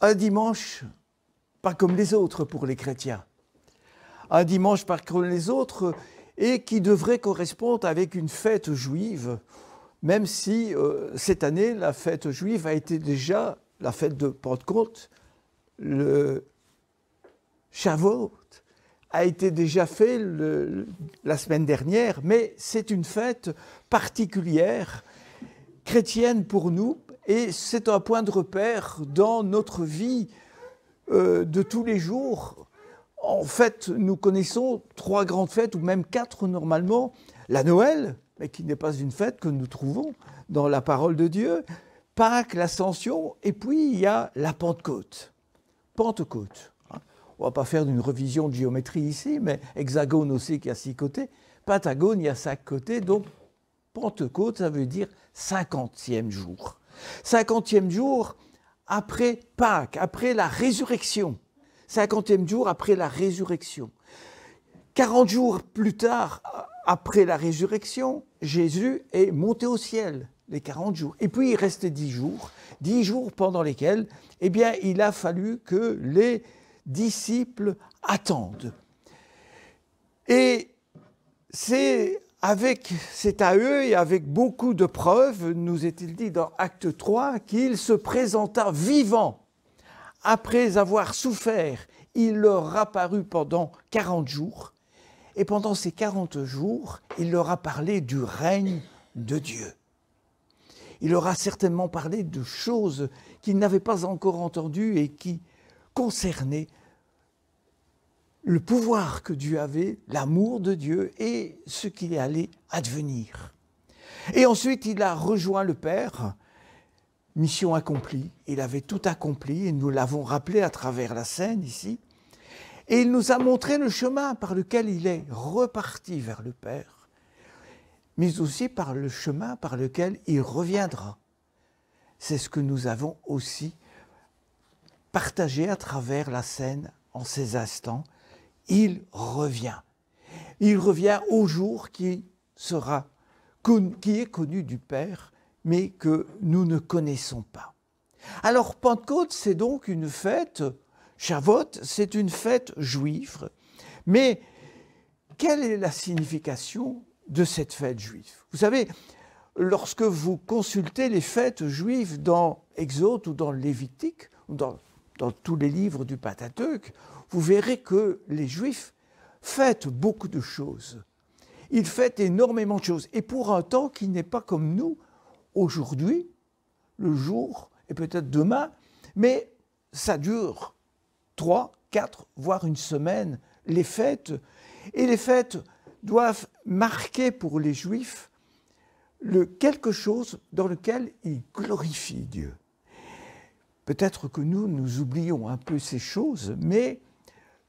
un dimanche pas comme les autres pour les chrétiens. Un dimanche pas comme les autres et qui devrait correspondre avec une fête juive, même si cette année, la fête juive a été déjà la fête de Pentecôte, le Shavuot a été déjà fait la semaine dernière, mais c'est une fête particulière, chrétienne pour nous, et c'est un point de repère dans notre vie de tous les jours. En fait, nous connaissons 3 grandes fêtes, ou même 4 normalement. La Noël, mais qui n'est pas une fête que nous trouvons dans la parole de Dieu, Pâques, l'Ascension, et puis il y a la Pentecôte. Pentecôte. On ne va pas faire une revision de géométrie ici, mais hexagone aussi qui a 6 côtés. Pentagone, il y a 5 côtés, donc Pentecôte, ça veut dire 50e jour. 50e jour après Pâques, après la résurrection. 50e jour après la résurrection. 40 jours plus tard, après la résurrection, Jésus est monté au ciel, les 40 jours. Et puis il restait 10 jours pendant lesquels, eh bien, il a fallu que les disciples attendent. Et c'est à eux et avec beaucoup de preuves, nous est-il dit dans Acte 3, qu'il se présenta vivant. Après avoir souffert, il leur apparut pendant 40 jours. Et pendant ces 40 jours, il leur a parlé du règne de Dieu. Il leur a certainement parlé de choses qu'ils n'avaient pas encore entendues et qui concernaient le pouvoir que Dieu avait, l'amour de Dieu et ce qui allait advenir. Et ensuite, il a rejoint le Père, mission accomplie. Il avait tout accompli et nous l'avons rappelé à travers la scène ici. Et il nous a montré le chemin par lequel il est reparti vers le Père, mais aussi par le chemin par lequel il reviendra. C'est ce que nous avons aussi partagé à travers la scène en ces instants. Il revient. Il revient au jour qui est connu du Père, mais que nous ne connaissons pas. Alors Pentecôte, c'est donc une fête, Shavuot, c'est une fête juive, mais quelle est la signification de cette fête juive? Vous savez, lorsque vous consultez les fêtes juives dans Exode ou dans Lévitique, ou dans tous les livres du Pentateuque, vous verrez que les Juifs fêtent beaucoup de choses. Ils fêtent énormément de choses. Et pour un temps qui n'est pas comme nous, aujourd'hui, le jour, et peut-être demain, mais ça dure 3, 4, voire une semaine, les fêtes. Et les fêtes doivent marquer pour les Juifs quelque chose dans lequel ils glorifient Dieu. Peut-être que nous oublions un peu ces choses, mais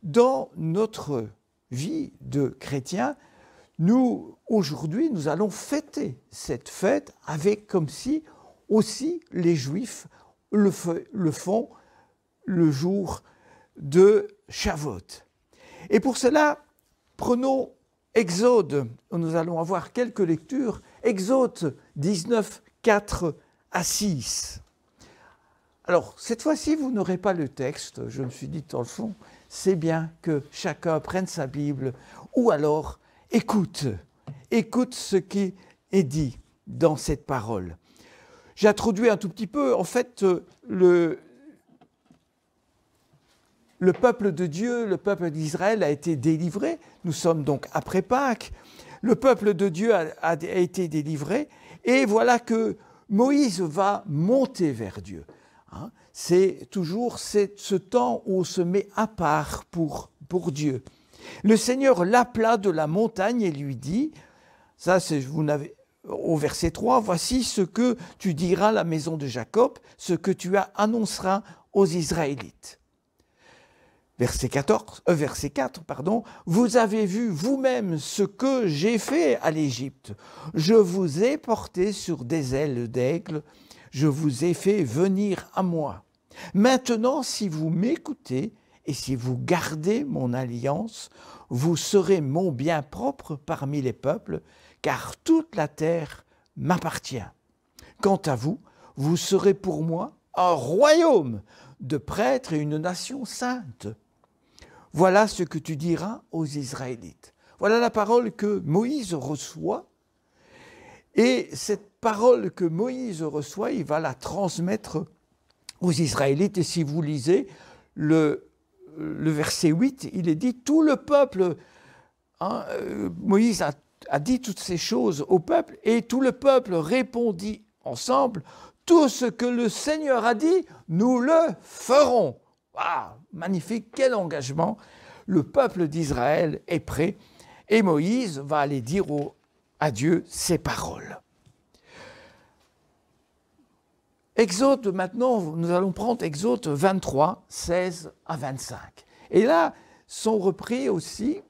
dans notre vie de chrétien, aujourd'hui, nous allons fêter cette fête avec comme si aussi les Juifs le font le jour de Shavuot. Et pour cela, prenons Exode, nous allons avoir quelques lectures, Exode 19, 4 à 6. Alors, cette fois-ci, vous n'aurez pas le texte, je me suis dit dans le fond, c'est bien que chacun prenne sa Bible, ou alors écoute ce qui est dit dans cette parole. J'ai introduit un tout petit peu, en fait, le peuple de Dieu, le peuple d'Israël a été délivré, nous sommes donc après Pâques, le peuple de Dieu a été délivré, et voilà que Moïse va monter vers Dieu. C'est toujours ce temps où on se met à part pour Dieu. Le Seigneur l'appela de la montagne et lui dit, ça c'est au verset 3, « Voici ce que tu diras à la maison de Jacob, ce que tu annonceras aux Israélites. » Verset 4, « Vous avez vu vous-même ce que j'ai fait à l'Égypte. Je vous ai porté sur des ailes d'aigle, je vous ai fait venir à moi. Maintenant, si vous m'écoutez et si vous gardez mon alliance, vous serez mon bien propre parmi les peuples, car toute la terre m'appartient. Quant à vous, vous serez pour moi un royaume de prêtres et une nation sainte. Voilà ce que tu diras aux Israélites. Voilà la parole que Moïse reçoit. Et cette parole que Moïse reçoit, il va la transmettre aux Israélites. Et si vous lisez le verset 8, il est dit, tout le peuple, Moïse a dit toutes ces choses au peuple, et tout le peuple répondit ensemble, tout ce que le Seigneur a dit, nous le ferons. Ah, magnifique, quel engagement! Le peuple d'Israël est prêt, et Moïse va aller dire à Dieu ces paroles. Exode, maintenant, nous allons prendre Exode 23, 16 à 25. Et là, sont repris aussi,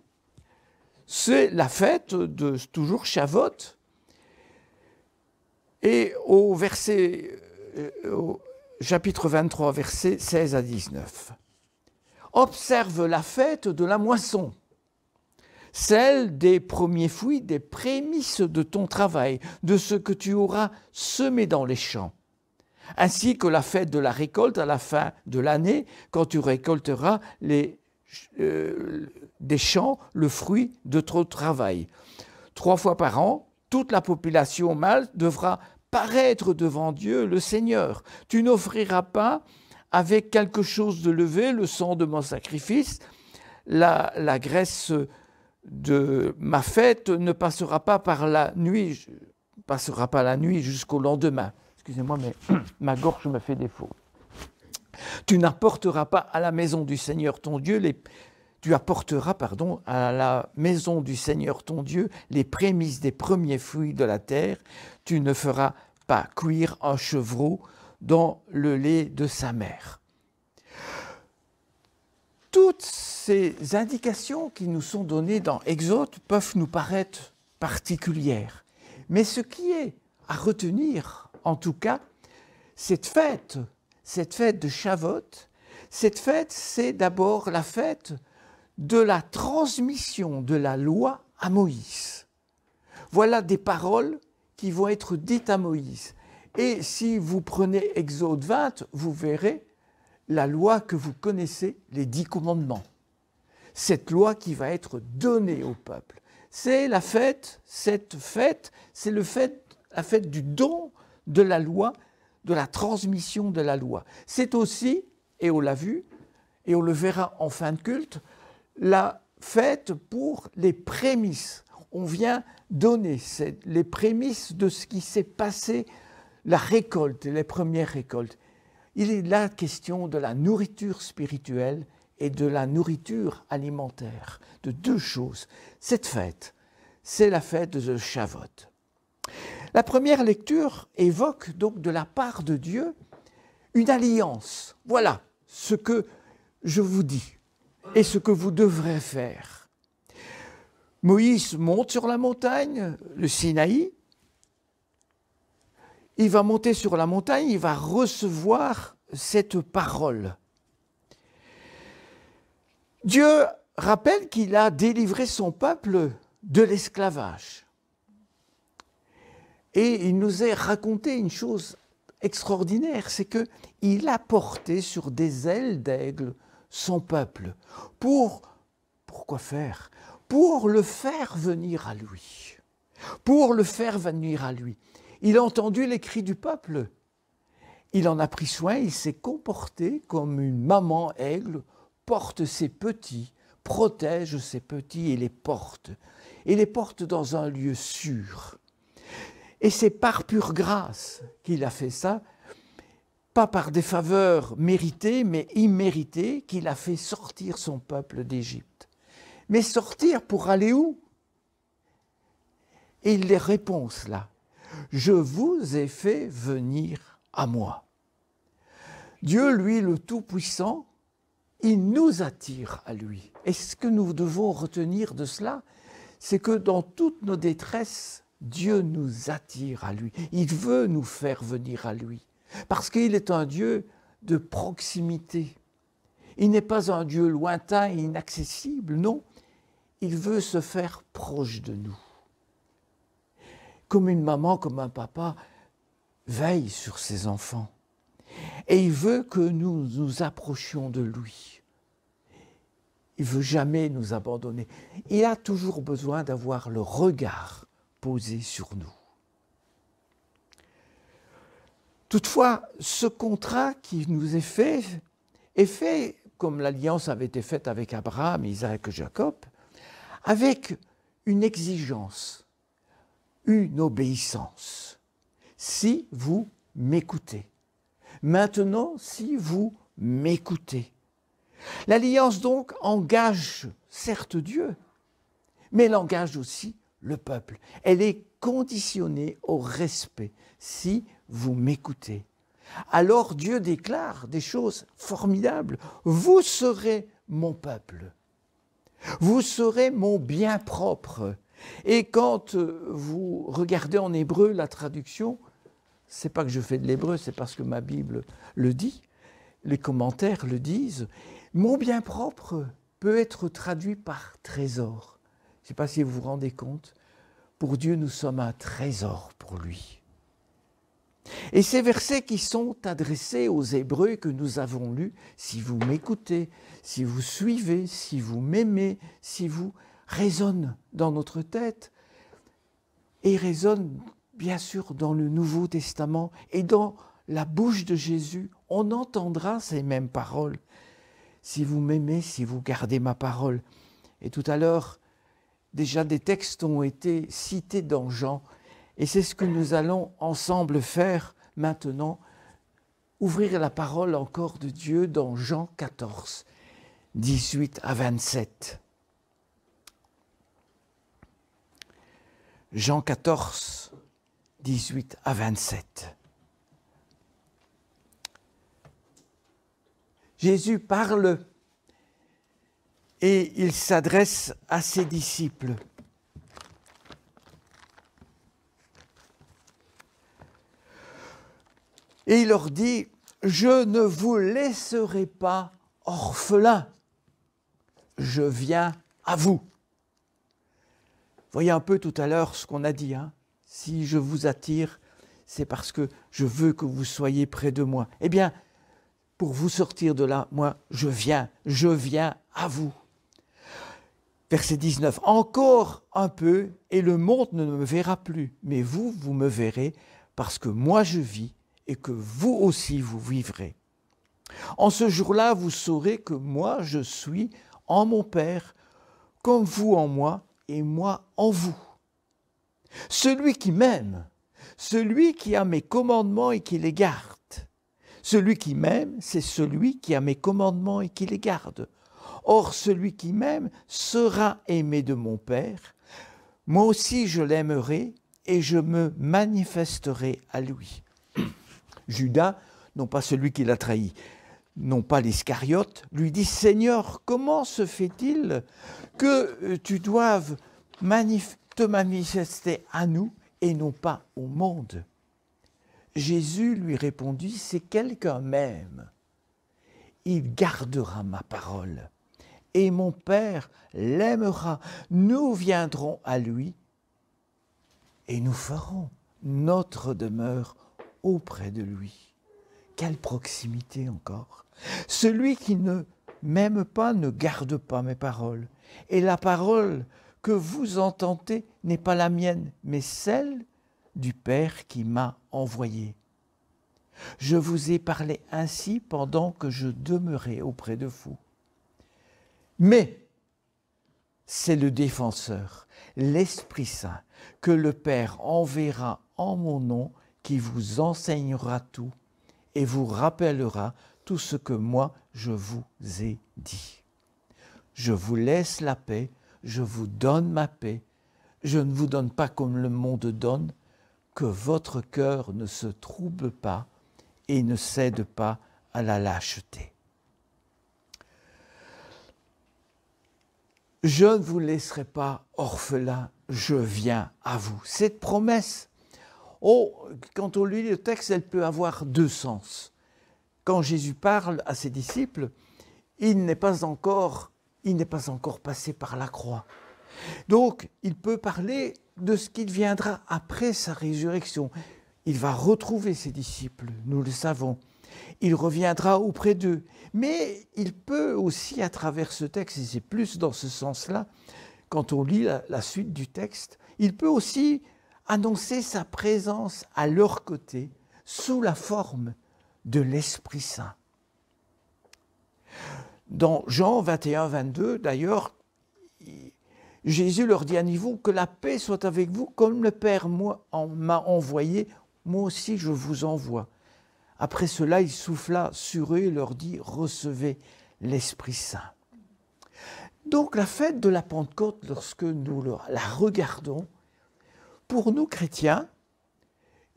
c'est la fête de toujours Shavuot. Et au chapitre 23, versets 16 à 19. Observe la fête de la moisson, celle des premiers fruits, des prémices de ton travail, de ce que tu auras semé dans les champs, ainsi que la fête de la récolte à la fin de l'année, quand tu récolteras des champs le fruit de ton travail. 3 fois par an, toute la population mâle devra paraître devant Dieu le Seigneur. Tu n'offriras pas avec quelque chose de levé le sang de mon sacrifice. La graisse de ma fête ne passera pas par la nuit jusqu'au lendemain. Excusez-moi, mais ma gorge me fait défaut. Tu n'apporteras pas à la maison du Seigneur ton Dieu à la maison du Seigneur ton Dieu les prémices des premiers fruits de la terre. Tu ne feras pas cuire un chevreau dans le lait de sa mère. Toutes ces indications qui nous sont données dans Exode peuvent nous paraître particulières. Mais ce qui est à retenir, en tout cas, cette fête de Shavuot, cette fête, c'est d'abord la fête de la transmission de la loi à Moïse. Voilà des paroles qui vont être dites à Moïse. Et si vous prenez Exode 20, vous verrez la loi que vous connaissez, les 10 commandements. Cette loi qui va être donnée au peuple. C'est la fête, cette fête, c'est la fête du don de la loi, de la transmission de la loi. C'est aussi, et on l'a vu, et on le verra en fin de culte, la fête pour les prémices. On vient donner les prémices de ce qui s'est passé, la récolte, les premières récoltes. Il est là question de la nourriture spirituelle et de la nourriture alimentaire, de 2 choses. Cette fête, c'est la fête de Shavuot. La première lecture évoque donc de la part de Dieu une alliance. Voilà ce que je vous dis et ce que vous devrez faire. Moïse monte sur la montagne, le Sinaï. Il va monter sur la montagne, il va recevoir cette parole. Dieu rappelle qu'il a délivré son peuple de l'esclavage. Et il nous a raconté une chose extraordinaire, c'est qu'il a porté sur des ailes d'aigle son peuple. Pourquoi faire? Pour le faire venir à lui. Pour le faire venir à lui. Il a entendu les cris du peuple. Il en a pris soin, il s'est comporté comme une maman aigle porte ses petits, protège ses petits et les porte. Et les porte dans un lieu sûr. Et c'est par pure grâce qu'il a fait ça, pas par des faveurs méritées, mais imméritées, qu'il a fait sortir son peuple d'Égypte. Mais sortir pour aller où? Et les réponses là. Je vous ai fait venir à moi. Dieu, lui, le Tout-Puissant, il nous attire à lui. Et ce que nous devons retenir de cela, c'est que dans toutes nos détresses, Dieu nous attire à lui. Il veut nous faire venir à lui. Parce qu'il est un Dieu de proximité. Il n'est pas un Dieu lointain et inaccessible, non. Il veut se faire proche de nous. Comme une maman, comme un papa, veille sur ses enfants. Et il veut que nous nous approchions de lui. Il ne veut jamais nous abandonner. Il a toujours besoin d'avoir le regard posé sur nous. Toutefois, ce contrat qui nous est fait comme l'alliance avait été faite avec Abraham, Isaac et Jacob, avec une exigence, une obéissance. Si vous m'écoutez. Maintenant, si vous m'écoutez. L'alliance donc engage certes Dieu, mais elle engage aussi le peuple. Elle est conditionnée au respect. Si vous m'écoutez. Alors Dieu déclare des choses formidables. Vous serez mon peuple. Vous serez mon bien propre. Et quand vous regardez en hébreu la traduction, c'est pas que je fais de l'hébreu, c'est parce que ma Bible le dit, les commentaires le disent, mon bien propre peut être traduit par trésor. Je ne sais pas si vous vous rendez compte, pour Dieu nous sommes un trésor pour lui. Et ces versets qui sont adressés aux Hébreux que nous avons lus, si vous m'écoutez, si vous suivez, si vous m'aimez, si vous résonnent dans notre tête, et résonnent bien sûr dans le Nouveau Testament et dans la bouche de Jésus, on entendra ces mêmes paroles. Si vous m'aimez, si vous gardez ma parole. Et tout à l'heure, déjà des textes ont été cités dans Jean, et c'est ce que nous allons ensemble faire maintenant, ouvrir la parole encore de Dieu dans Jean 14, 18 à 27. Jean 14, 18 à 27. Jésus parle et il s'adresse à ses disciples. Et il leur dit, « Je ne vous laisserai pas orphelins, je viens à vous. » Voyez un peu tout à l'heure ce qu'on a dit, hein. Si je vous attire, c'est parce que je veux que vous soyez près de moi. Eh bien, pour vous sortir de là, moi, je viens à vous. Verset 19, « Encore un peu, et le monde ne me verra plus, mais vous, vous me verrez, parce que moi je vis, et que vous aussi vous vivrez. En ce jour-là, vous saurez que moi je suis en mon Père, comme vous en moi, et moi en vous. Celui qui m'aime, celui qui a mes commandements et qui les garde. Celui qui m'aime, c'est celui qui a mes commandements et qui les garde. Or, celui qui m'aime sera aimé de mon Père. Moi aussi je l'aimerai et je me manifesterai à lui. » Judas, non pas celui qui l'a trahi, non pas l'Iscariote, lui dit « Seigneur, comment se fait-il que tu doives te manifester à nous et non pas au monde ?» Jésus lui répondit « Si quelqu'un m'aime, il gardera ma parole, et mon Père l'aimera. Nous viendrons à lui et nous ferons notre demeure auprès de lui. » Quelle proximité encore! Celui qui ne m'aime pas ne garde pas mes paroles. Et la parole que vous entendez n'est pas la mienne, mais celle du Père qui m'a envoyé. Je vous ai parlé ainsi pendant que je demeurais auprès de vous. Mais c'est le défenseur, l'Esprit Saint, que le Père enverra en mon nom, qui vous enseignera tout et vous rappellera tout ce que moi je vous ai dit. Je vous laisse la paix, je vous donne ma paix, je ne vous donne pas comme le monde donne, que votre cœur ne se trouble pas et ne cède pas à la lâcheté. Je ne vous laisserai pas orphelin, je viens à vous. Cette promesse, quand on lit le texte, elle peut avoir deux sens. Quand Jésus parle à ses disciples, il n'est pas encore passé par la croix. Donc, il peut parler de ce qu'il viendra après sa résurrection. Il va retrouver ses disciples, nous le savons. il reviendra auprès d'eux. Mais il peut aussi, à travers ce texte, et c'est plus dans ce sens-là, quand on lit la suite du texte, il peut aussi annoncer sa présence à leur côté sous la forme de l'Esprit Saint. Dans Jean 21, 22, d'ailleurs, Jésus leur dit à nouveau que la paix soit avec vous, comme le Père m'a envoyé, moi aussi je vous envoie. Après cela, il souffla sur eux et leur dit, recevez l'Esprit Saint. Donc la fête de la Pentecôte, lorsque nous la regardons, pour nous chrétiens,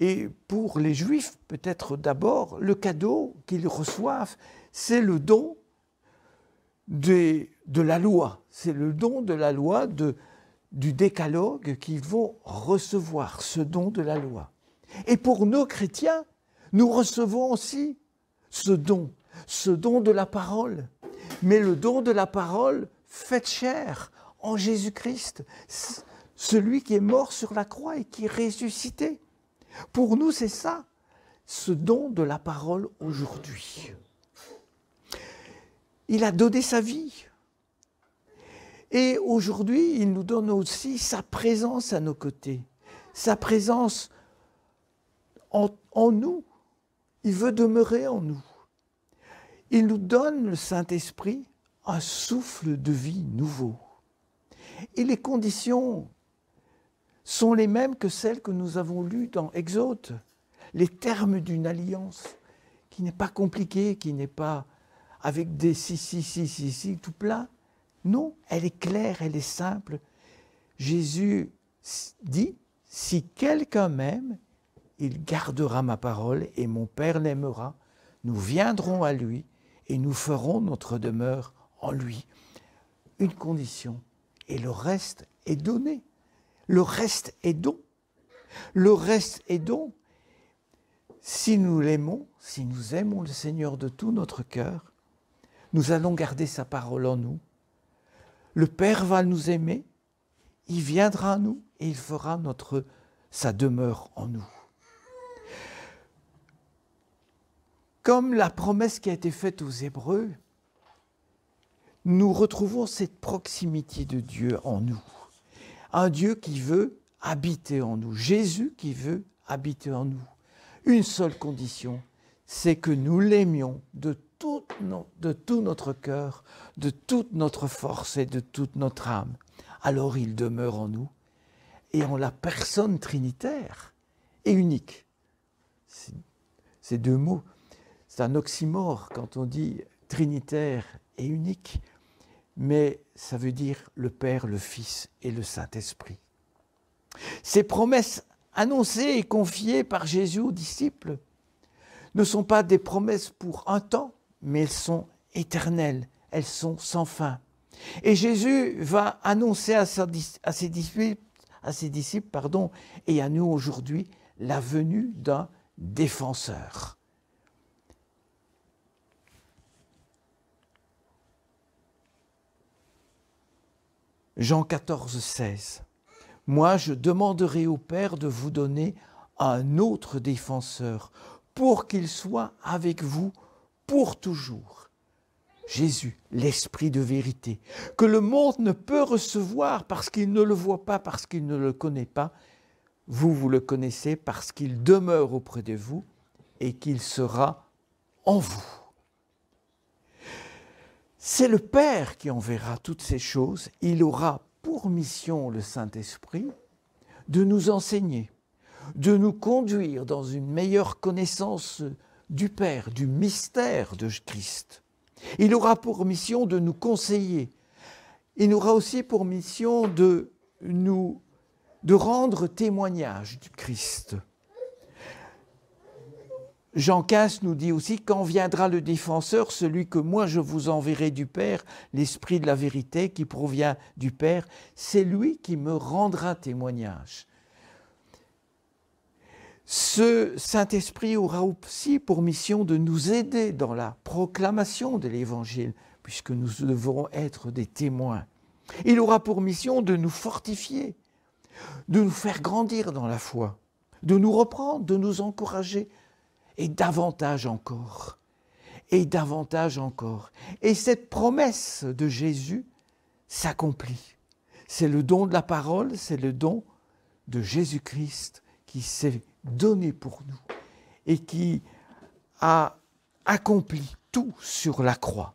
et pour les Juifs peut-être d'abord, le cadeau qu'ils reçoivent, c'est le don de la loi. C'est le don de la loi, du décalogue qu'ils vont recevoir, ce don de la loi. Et pour nos chrétiens, nous recevons aussi ce don de la parole. Mais le don de la parole fait chair en Jésus-Christ, celui qui est mort sur la croix et qui est ressuscité. Pour nous, c'est ça, ce don de la parole aujourd'hui. Il a donné sa vie. Et aujourd'hui, il nous donne aussi sa présence à nos côtés, sa présence en nous. Il veut demeurer en nous. Il nous donne, le Saint-Esprit, un souffle de vie nouveau. Et les conditions sont les mêmes que celles que nous avons lues dans Exode. Les termes d'une alliance qui n'est pas compliquée, qui n'est pas avec des si, tout plat. Non, elle est claire, elle est simple. Jésus dit, si quelqu'un m'aime, il gardera ma parole et mon Père l'aimera. Nous viendrons à lui et nous ferons notre demeure en lui. Une condition, et le reste est donné. Le reste est don. Le reste est don. Si nous l'aimons, si nous aimons le Seigneur de tout notre cœur, nous allons garder sa parole en nous. Le Père va nous aimer, il viendra à nous et il fera sa demeure en nous. Comme la promesse qui a été faite aux Hébreux, nous retrouvons cette proximité de Dieu en nous. Un Dieu qui veut habiter en nous, Jésus qui veut habiter en nous. Une seule condition, c'est que nous l'aimions de tout notre cœur, de toute notre force et de toute notre âme. Alors il demeure en nous et en la personne trinitaire et unique. Ces deux mots, c'est un oxymore quand on dit trinitaire et unique, mais ça veut dire le Père, le Fils et le Saint-Esprit. Ces promesses annoncées et confiées par Jésus aux disciples ne sont pas des promesses pour un temps, mais elles sont éternelles, elles sont sans fin. Et Jésus va annoncer à ses disciples, et à nous aujourd'hui, la venue d'un défenseur. Jean 14, 16. Moi, je demanderai au Père de vous donner un autre défenseur pour qu'il soit avec vous pour toujours. Jésus, l'Esprit de vérité, que le monde ne peut recevoir parce qu'il ne le voit pas, parce qu'il ne le connaît pas. Vous le connaissez parce qu'il demeure auprès de vous et qu'il sera en vous. C'est le Père qui enverra toutes ces choses. Il aura pour mission, le Saint-Esprit, de nous enseigner, de nous conduire dans une meilleure connaissance du Père, du mystère de Christ. Il aura pour mission de nous conseiller. Il aura aussi pour mission de rendre témoignage du Christ. Jean 15 nous dit aussi, quand viendra le défenseur, celui que moi je vous enverrai du Père, l'Esprit de la vérité qui provient du Père, c'est lui qui me rendra témoignage. Ce Saint-Esprit aura aussi pour mission de nous aider dans la proclamation de l'Évangile, puisque nous devrons être des témoins. Il aura pour mission de nous fortifier, de nous faire grandir dans la foi, de nous reprendre, de nous encourager, et davantage encore. et davantage encore. Et cette promesse de Jésus s'accomplit. C'est le don de la parole, c'est le don de Jésus-Christ qui s'est donné pour nous et qui a accompli tout sur la croix.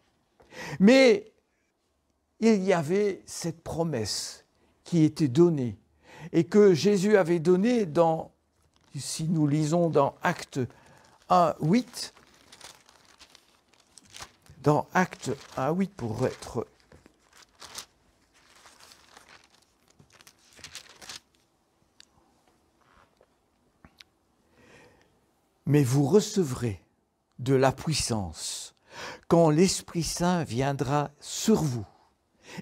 Mais il y avait cette promesse qui était donnée et que Jésus avait donnée dans, si nous lisons dans Actes 1, 8, dans Actes 1, 8 pour être... Mais vous recevrez de la puissance quand l'Esprit Saint viendra sur vous,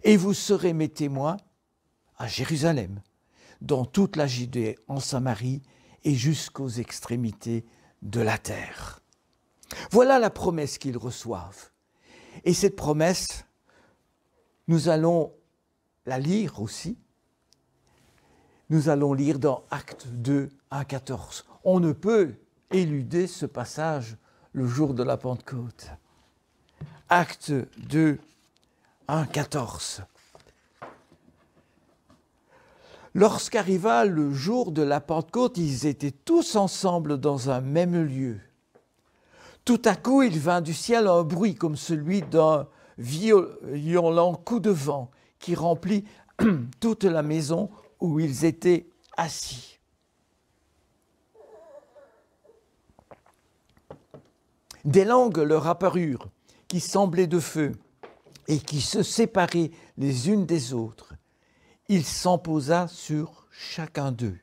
et vous serez mes témoins à Jérusalem, dans toute la Judée, en Samarie et jusqu'aux extrémités de la terre. Voilà la promesse qu'ils reçoivent. Et cette promesse, nous allons la lire aussi. Nous allons lire dans Actes 2, 1, 14. On ne peut éluder ce passage le jour de la Pentecôte. Actes 2, 1, 14. Lorsqu'arriva le jour de la Pentecôte, ils étaient tous ensemble dans un même lieu. Tout à coup, il vint du ciel un bruit comme celui d'un violent coup de vent qui remplit toute la maison où ils étaient assis. Des langues leur apparurent, qui semblaient de feu, et qui se séparaient les unes des autres. Il s'en posa sur chacun d'eux.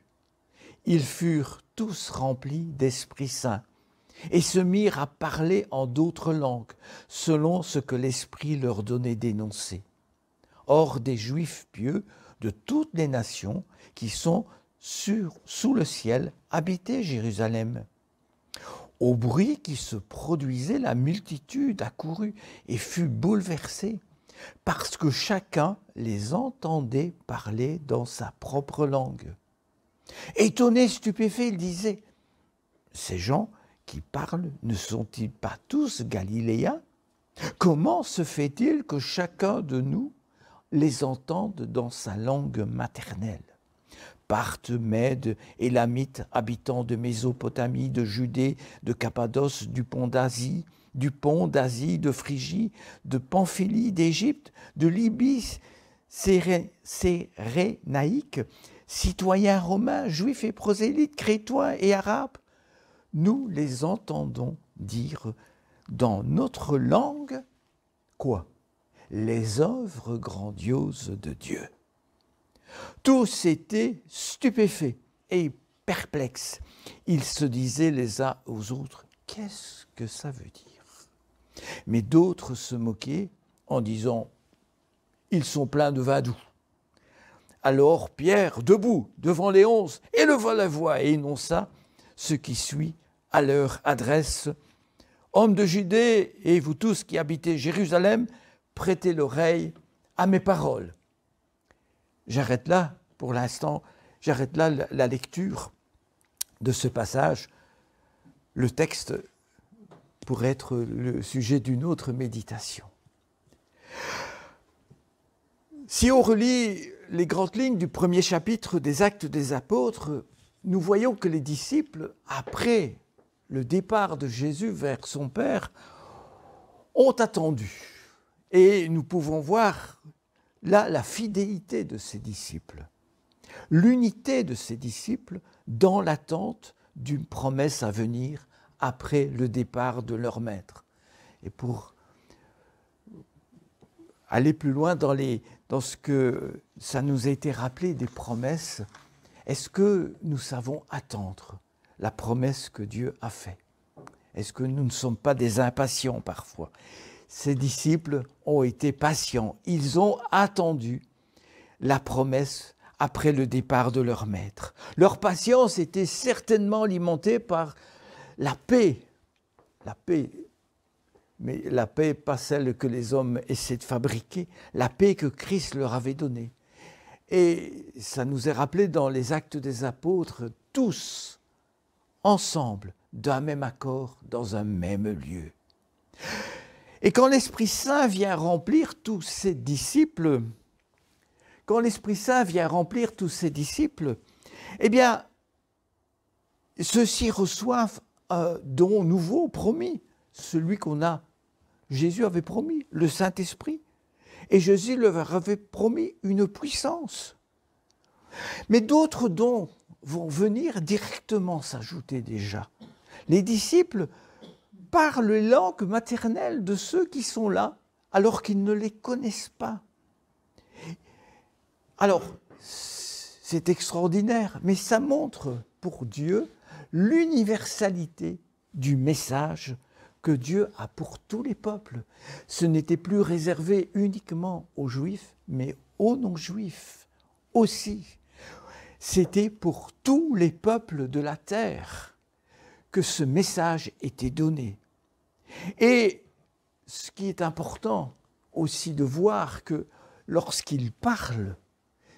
Ils furent tous remplis d'Esprit Saint, et se mirent à parler en d'autres langues, selon ce que l'Esprit leur donnait d'énoncer. Or, des Juifs pieux de toutes les nations qui sont sous le ciel habitaient Jérusalem. Au bruit qui se produisait, la multitude accourut et fut bouleversée, parce que chacun les entendait parler dans sa propre langue. Étonnés, stupéfaits, ils disaient « Ces gens qui parlent ne sont-ils pas tous Galiléens? Comment se fait-il que chacun de nous les entende dans sa langue maternelle ? Parthes, Mèdes, Élamites, habitants de Mésopotamie, de Judée, de Cappadoce, du pont d'Asie, de Phrygie, de Pamphylie, d'Égypte, de Libye, Cyrénaïque, citoyens romains, juifs et prosélytes, crétois et arabes, nous les entendons dire dans notre langue, quoi? Les œuvres grandioses de Dieu. Tous étaient stupéfaits et perplexes. Ils se disaient les uns aux autres, qu'est-ce que ça veut dire? Mais d'autres se moquaient en disant, ils sont pleins de vin doux. Alors Pierre, debout devant les 11, éleva la voix et énonça ce qui suit à leur adresse. Hommes de Judée et vous tous qui habitez Jérusalem, prêtez l'oreille à mes paroles. J'arrête là, pour l'instant, j'arrête là la lecture de ce passage. Le texte pourrait être le sujet d'une autre méditation. Si on relit les grandes lignes du premier chapitre des Actes des Apôtres, nous voyons que les disciples, après le départ de Jésus vers son Père, ont attendu. Et nous pouvons voir là la fidélité de ces disciples, l'unité de ces disciples dans l'attente d'une promesse à venir après le départ de leur maître. Et pour aller plus loin dans ce que ça nous a été rappelé des promesses, est-ce que nous savons attendre la promesse que Dieu a faite? Est-ce que nous ne sommes pas des impatients parfois? Ces disciples ont été patients. Ils ont attendu la promesse après le départ de leur maître. Leur patience était certainement alimentée par la paix. La paix, mais la paix pas celle que les hommes essaient de fabriquer, la paix que Christ leur avait donnée. Et ça nous est rappelé dans les Actes des Apôtres, tous ensemble, d'un même accord, dans un même lieu. Et quand l'Esprit Saint vient remplir tous ses disciples, eh bien, ceux-ci reçoivent un don nouveau promis, celui Jésus avait promis, le Saint-Esprit. Et Jésus leur avait promis une puissance. Mais d'autres dons vont venir directement s'ajouter déjà. Les disciples parlent les langues maternelles de ceux qui sont là, alors qu'ils ne les connaissent pas. Alors, c'est extraordinaire, mais ça montre pour Dieu l'universalité du message que Dieu a pour tous les peuples. Ce n'était plus réservé uniquement aux Juifs, mais aux non-Juifs aussi. C'était pour tous les peuples de la terre que ce message était donné. Et ce qui est important aussi de voir que lorsqu'ils parlent,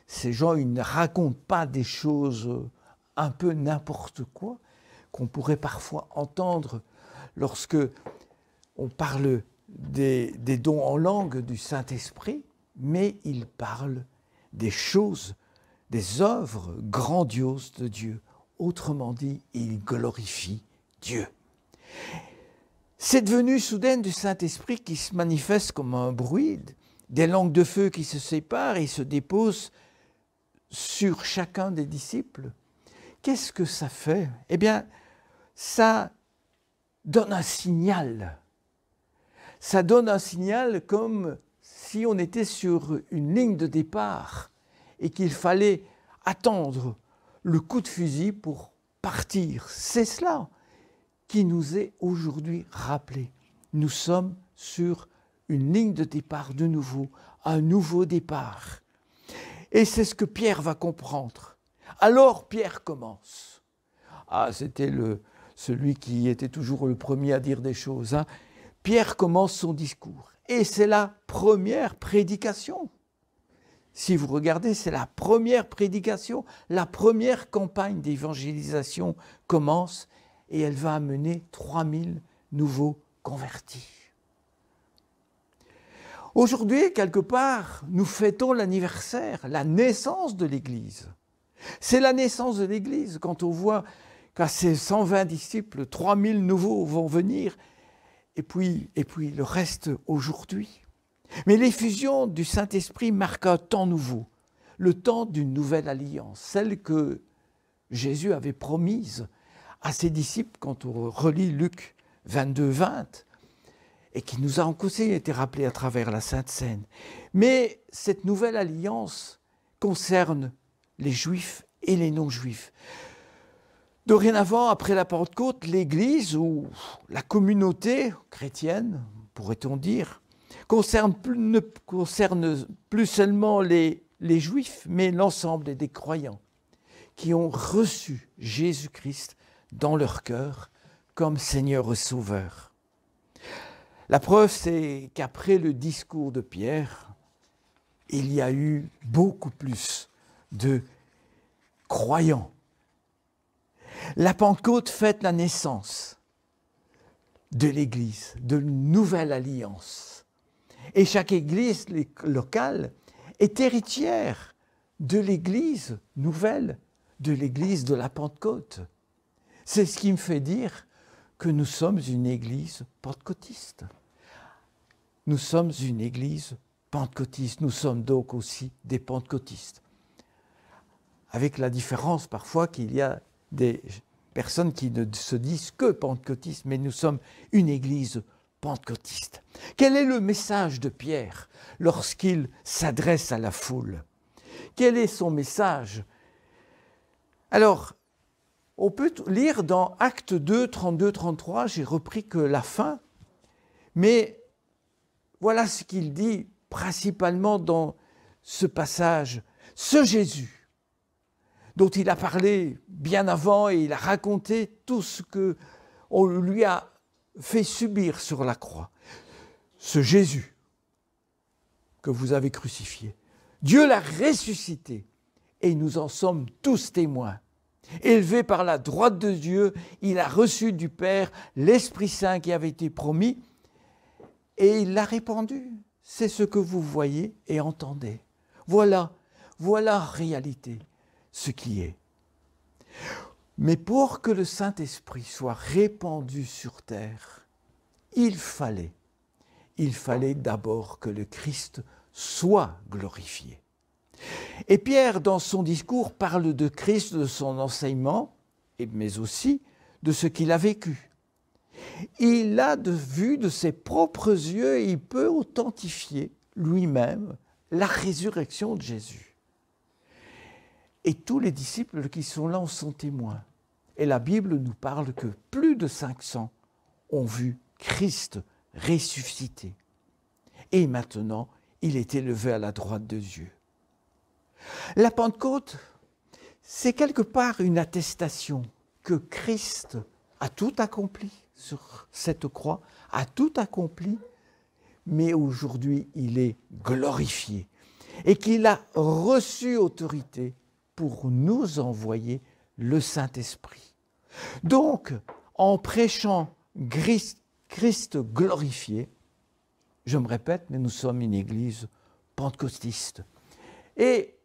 ces gens, ils ne racontent pas des choses un peu n'importe quoi qu'on pourrait parfois entendre lorsque on parle des dons en langue du Saint-Esprit, mais ils parlent des choses, des œuvres grandioses de Dieu. Autrement dit, ils glorifient Dieu. Cette venue soudaine du Saint-Esprit qui se manifeste comme un bruit, des langues de feu qui se séparent et se déposent sur chacun des disciples, qu'est-ce que ça fait? Eh bien, ça donne un signal. Ça donne un signal comme si on était sur une ligne de départ et qu'il fallait attendre le coup de fusil pour partir. C'est cela qui nous est aujourd'hui rappelé. Nous sommes sur une ligne de départ de nouveau, un nouveau départ. Et c'est ce que Pierre va comprendre. Alors Pierre commence. Ah, c'était celui qui était toujours le premier à dire des choses. Hein. Pierre commence son discours. Et c'est la première prédication. Si vous regardez, c'est la première prédication. La première campagne d'évangélisation commence et elle va amener 3000 nouveaux convertis. Aujourd'hui, quelque part, nous fêtons l'anniversaire, la naissance de l'Église. C'est la naissance de l'Église quand on voit qu'à ces 120 disciples, 3000 nouveaux vont venir, et puis le reste aujourd'hui. Mais l'effusion du Saint-Esprit marque un temps nouveau, le temps d'une nouvelle alliance, celle que Jésus avait promise à ses disciples quand on relit Luc 22, 20, et qui nous a aussi été rappelée à travers la Sainte Seine. Mais cette nouvelle alliance concerne les Juifs et les non-Juifs. Dorénavant, après la Pentecôte, l'Église ou la communauté chrétienne, pourrait-on dire, ne concerne plus seulement les Juifs, mais l'ensemble des croyants qui ont reçu Jésus-Christ dans leur cœur comme Seigneur et Sauveur. La preuve, c'est qu'après le discours de Pierre, il y a eu beaucoup plus de croyants. La Pentecôte fête la naissance de l'Église, de une nouvelle alliance. Et chaque Église locale est héritière de l'Église nouvelle, de l'Église de la Pentecôte. C'est ce qui me fait dire que nous sommes une Église pentecôtiste. Nous sommes une Église pentecôtiste. Nous sommes donc aussi des pentecôtistes. Avec la différence parfois qu'il y a des personnes qui ne se disent que pentecôtistes, mais nous sommes une Église pentecôtiste. Quel est le message de Pierre lorsqu'il s'adresse à la foule? Quel est son message? Alors, on peut lire dans Actes 2, 32-33, j'ai repris que la fin, mais voilà ce qu'il dit principalement dans ce passage. Ce Jésus, dont il a parlé bien avant et il a raconté tout ce qu'on lui a fait subir sur la croix. Ce Jésus que vous avez crucifié, Dieu l'a ressuscité et nous en sommes tous témoins. Élevé par la droite de Dieu, il a reçu du Père l'Esprit Saint qui avait été promis et il l'a répandu. C'est ce que vous voyez et entendez. Voilà en réalité ce qui est. Mais pour que le Saint-Esprit soit répandu sur terre, il fallait d'abord que le Christ soit glorifié. Et Pierre, dans son discours, parle de Christ, de son enseignement, mais aussi de ce qu'il a vécu. Il a vu de ses propres yeux, et il peut authentifier lui-même la résurrection de Jésus. Et tous les disciples qui sont là en sont témoins. Et la Bible nous parle que plus de 500 ont vu Christ ressuscité. Et maintenant, il est élevé à la droite de Dieu. La Pentecôte, c'est quelque part une attestation que Christ a tout accompli sur cette croix, a tout accompli, mais aujourd'hui il est glorifié et qu'il a reçu autorité pour nous envoyer le Saint-Esprit. Donc, en prêchant Christ glorifié, je me répète, mais nous sommes une église pentecôtiste. Et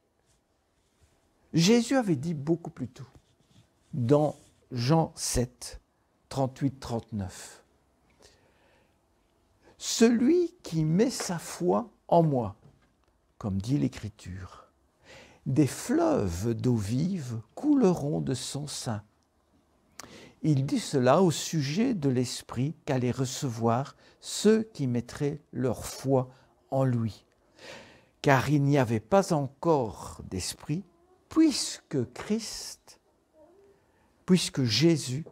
Jésus avait dit beaucoup plus tôt, dans Jean 7, 38-39, « Celui qui met sa foi en moi, comme dit l'Écriture, des fleuves d'eau vive couleront de son sein. » Il dit cela au sujet de l'Esprit qu'allaient recevoir ceux qui mettraient leur foi en lui. Car il n'y avait pas encore d'Esprit, puisque Jésus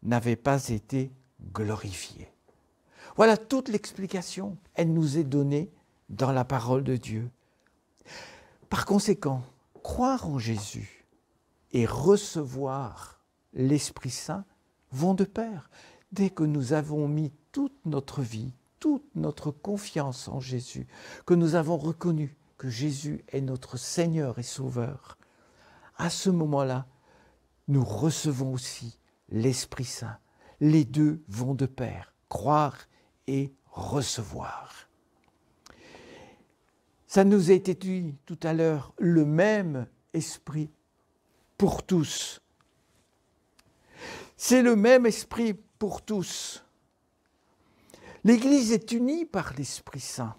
n'avait pas été glorifié. Voilà toute l'explication. Elle nous est donnée dans la parole de Dieu. Par conséquent, croire en Jésus et recevoir l'Esprit Saint vont de pair. Dès que nous avons mis toute notre vie, toute notre confiance en Jésus, que nous avons reconnu que Jésus est notre Seigneur et Sauveur, à ce moment-là, nous recevons aussi l'Esprit Saint. Les deux vont de pair, croire et recevoir. Ça nous a été dit tout à l'heure, le même Esprit pour tous. C'est le même Esprit pour tous. L'Église est unie par l'Esprit Saint.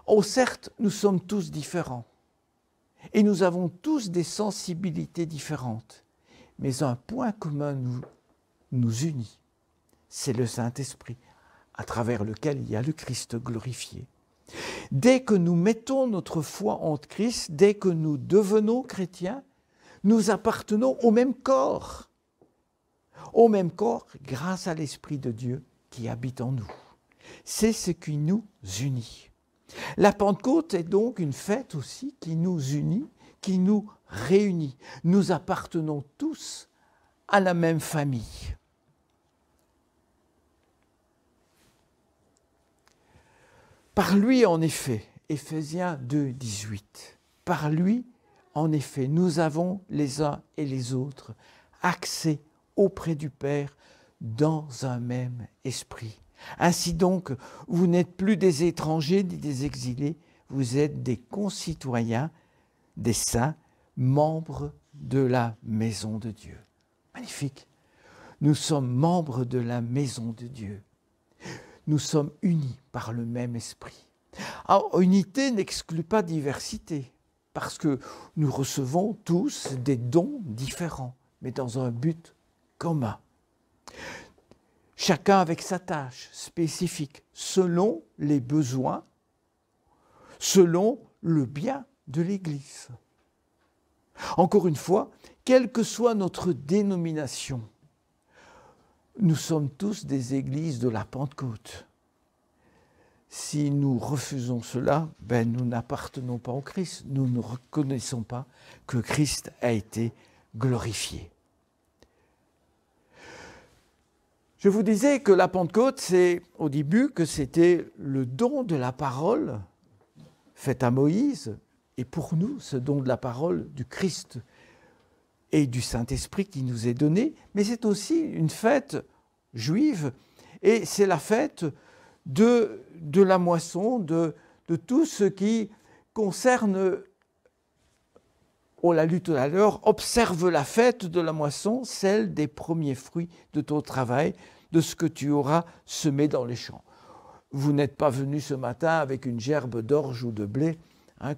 Oh, certes, nous sommes tous différents. Et nous avons tous des sensibilités différentes. Mais un point commun nous unit. C'est le Saint-Esprit, à travers lequel il y a le Christ glorifié. Dès que nous mettons notre foi en Christ, dès que nous devenons chrétiens, nous appartenons au même corps grâce à l'Esprit de Dieu qui habite en nous. C'est ce qui nous unit. La Pentecôte est donc une fête aussi qui nous unit, qui nous réunit. Nous appartenons tous à la même famille. Par lui, en effet, Éphésiens 2, 18, par lui, en effet, nous avons les uns et les autres accès auprès du Père dans un même esprit. Ainsi donc, vous n'êtes plus des étrangers ni des exilés, vous êtes des concitoyens, des saints, membres de la maison de Dieu. Magnifique. Nous sommes membres de la maison de Dieu. Nous sommes unis par le même esprit. Alors, unité n'exclut pas diversité, parce que nous recevons tous des dons différents, mais dans un but commun. Chacun avec sa tâche spécifique, selon les besoins, selon le bien de l'Église. Encore une fois, quelle que soit notre dénomination, nous sommes tous des églises de la Pentecôte. Si nous refusons cela, nous n'appartenons pas au Christ. Nous ne reconnaissons pas que Christ a été glorifié. Je vous disais que la Pentecôte, c'est au début que c'était le don de la parole fait à Moïse, et pour nous, ce don de la parole du Christ et du Saint-Esprit qui nous est donné, mais c'est aussi une fête juive, et c'est la fête de la moisson, de tout ce qui concerne, on l'a lu tout à l'heure, observe la fête de la moisson, celle des premiers fruits de ton travail, de ce que tu auras semé dans les champs. Vous n'êtes pas venu ce matin avec une gerbe d'orge ou de blé,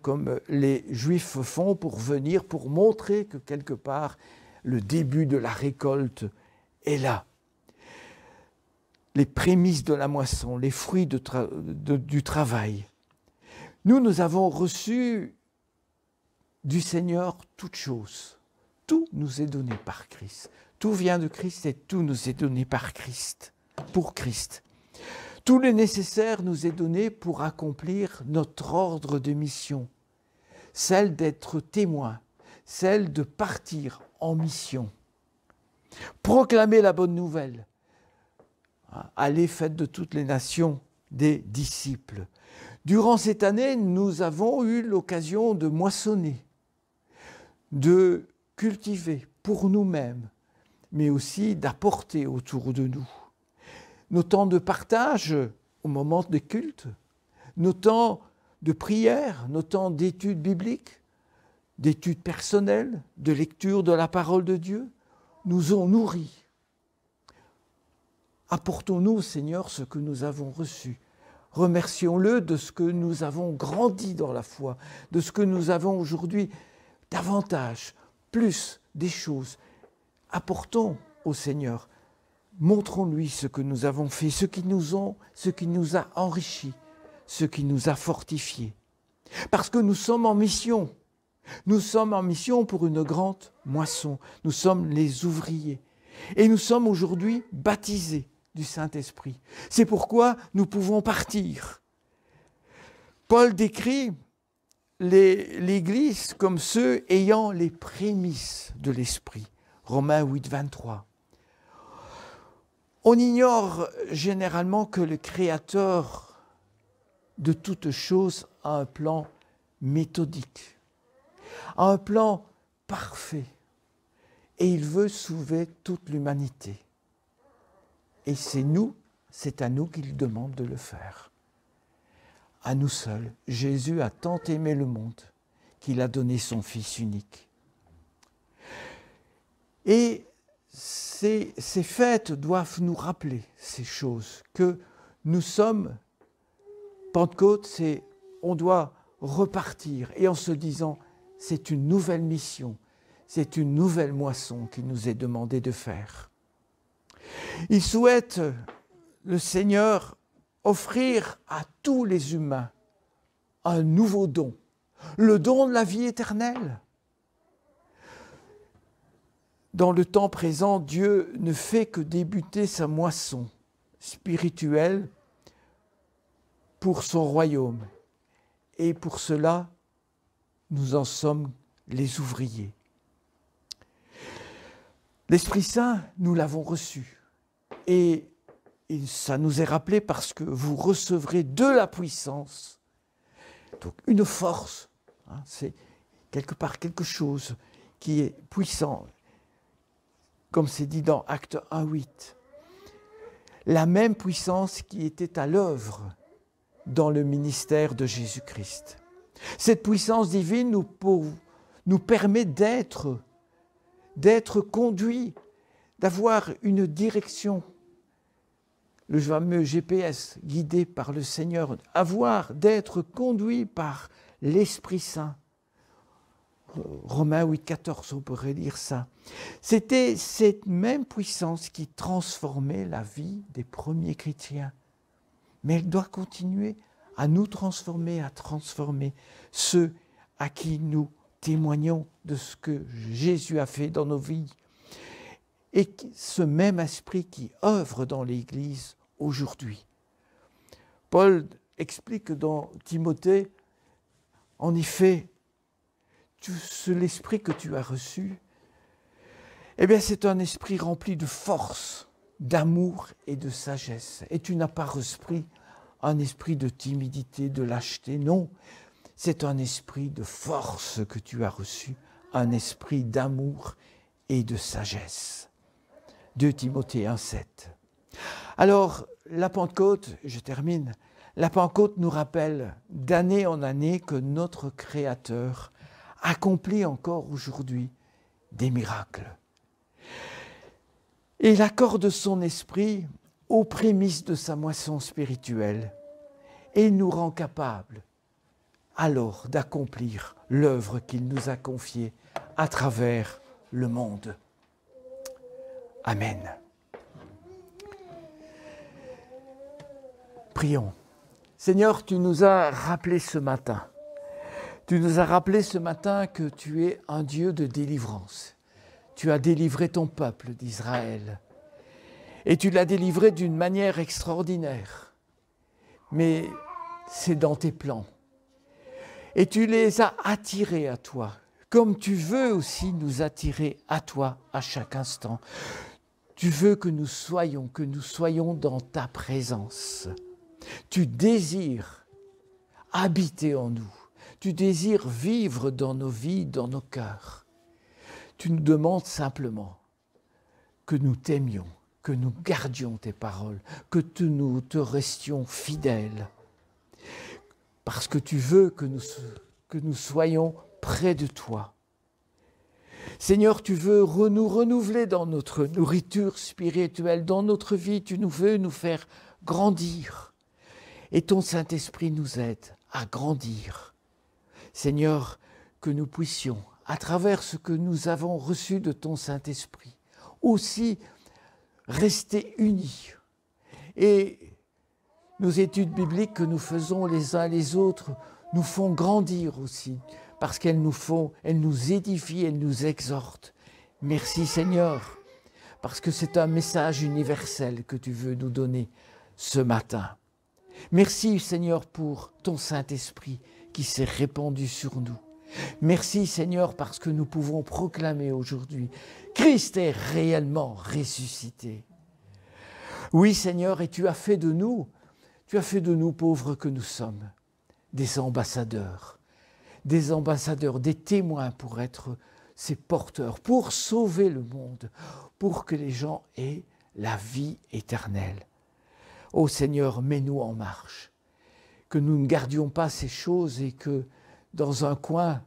comme les Juifs font pour venir, pour montrer que quelque part, le début de la récolte est là. Les prémices de la moisson, les fruits du travail. Nous avons reçu du Seigneur toutes choses. Tout nous est donné par Christ. Tout vient de Christ et tout nous est donné par Christ, pour Christ. Tout le nécessaire nous est donné pour accomplir notre ordre de mission, celle d'être témoin, celle de partir en mission, proclamer la bonne nouvelle, aller faites de toutes les nations des disciples. Durant cette année, nous avons eu l'occasion de moissonner, de cultiver pour nous-mêmes, mais aussi d'apporter autour de nous. Nos temps de partage au moment des cultes, nos temps de prière, nos temps d'études bibliques, d'études personnelles, de lecture de la parole de Dieu, nous ont nourris. Apportons-nous au Seigneur ce que nous avons reçu. Remercions-le de ce que nous avons grandi dans la foi, de ce que nous avons aujourd'hui davantage, plus des choses. Apportons au Seigneur. Montrons-lui ce que nous avons fait, ce qui nous a enrichis, ce qui nous a fortifiés. Parce que nous sommes en mission. Nous sommes en mission pour une grande moisson. Nous sommes les ouvriers. Et nous sommes aujourd'hui baptisés du Saint-Esprit. C'est pourquoi nous pouvons partir. Paul décrit l'Église comme ceux ayant les prémices de l'Esprit. Romains 8, 23. On ignore généralement que le Créateur de toutes choses a un plan méthodique, a un plan parfait, et il veut sauver toute l'humanité. Et c'est à nous qu'il demande de le faire. À nous seuls. Jésus a tant aimé le monde qu'il a donné son Fils unique. Et ces fêtes doivent nous rappeler ces choses, que nous sommes, Pentecôte, on doit repartir, et en se disant, c'est une nouvelle mission, c'est une nouvelle moisson qui nous est demandé de faire. Il souhaite, le Seigneur, offrir à tous les humains un nouveau don, le don de la vie éternelle. Dans le temps présent, Dieu ne fait que débuter sa moisson spirituelle pour son royaume. Et pour cela, nous en sommes les ouvriers. L'Esprit Saint, nous l'avons reçu. Et ça nous est rappelé parce que vous recevrez de la puissance. Donc une force, c'est quelque part quelque chose qui est puissant. Comme c'est dit dans Actes 1:8, la même puissance qui était à l'œuvre dans le ministère de Jésus-Christ. Cette puissance divine nous permet d'être conduits, d'avoir une direction, le fameux GPS guidé par le Seigneur, d'être conduit par l'Esprit Saint. Romains 8,14, on pourrait lire ça. C'était cette même puissance qui transformait la vie des premiers chrétiens. Mais elle doit continuer à nous transformer, à transformer ceux à qui nous témoignons de ce que Jésus a fait dans nos vies. Et ce même esprit qui œuvre dans l'Église aujourd'hui. Paul explique dans Timothée, en effet, l'esprit que tu as reçu, eh bien c'est un esprit rempli de force, d'amour et de sagesse. Et tu n'as pas reçu un esprit de timidité, de lâcheté, non. C'est un esprit de force que tu as reçu, un esprit d'amour et de sagesse. 2 Timothée 1,7. Alors, la Pentecôte, je termine, la Pentecôte nous rappelle d'année en année que notre Créateur accomplit encore aujourd'hui des miracles. Et il accorde son esprit aux prémices de sa moisson spirituelle et il nous rend capables alors d'accomplir l'œuvre qu'il nous a confiée à travers le monde. Amen. Prions. Seigneur, tu nous as rappelé ce matin. Tu nous as rappelé ce matin que tu es un Dieu de délivrance. Tu as délivré ton peuple d'Israël. Et tu l'as délivré d'une manière extraordinaire. Mais c'est dans tes plans. Et tu les as attirés à toi, comme tu veux aussi nous attirer à toi à chaque instant. Tu veux que nous soyons dans ta présence. Tu désires habiter en nous. Tu désires vivre dans nos vies, dans nos cœurs. Tu nous demandes simplement que nous t'aimions, que nous gardions tes paroles, que nous te restions fidèles. Parce que tu veux que nous soyons près de toi. Seigneur, tu veux nous renouveler dans notre nourriture spirituelle, dans notre vie. Tu veux nous faire grandir. Et ton Saint-Esprit nous aide à grandir. Seigneur, que nous puissions, à travers ce que nous avons reçu de ton Saint-Esprit, aussi rester unis. Et nos études bibliques que nous faisons les uns les autres nous font grandir aussi, parce qu'elles nous édifient, elles nous exhortent. Merci Seigneur, parce que c'est un message universel que tu veux nous donner ce matin. Merci Seigneur pour ton Saint-Esprit qui s'est répandu sur nous. Merci Seigneur parce que nous pouvons proclamer aujourd'hui Christ est réellement ressuscité. Oui Seigneur, et tu as fait de nous pauvres que nous sommes, des ambassadeurs, des témoins pour être ces porteurs, pour sauver le monde, pour que les gens aient la vie éternelle. Ô Seigneur, mets-nous en marche, que nous ne gardions pas ces choses et que dans un coin,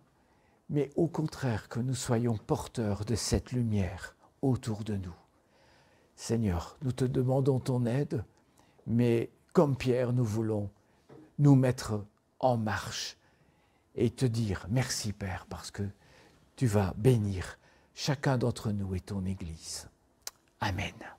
mais au contraire que nous soyons porteurs de cette lumière autour de nous. Seigneur, nous te demandons ton aide, mais comme Pierre, nous voulons nous mettre en marche et te dire merci Père parce que tu vas bénir chacun d'entre nous et ton Église. Amen.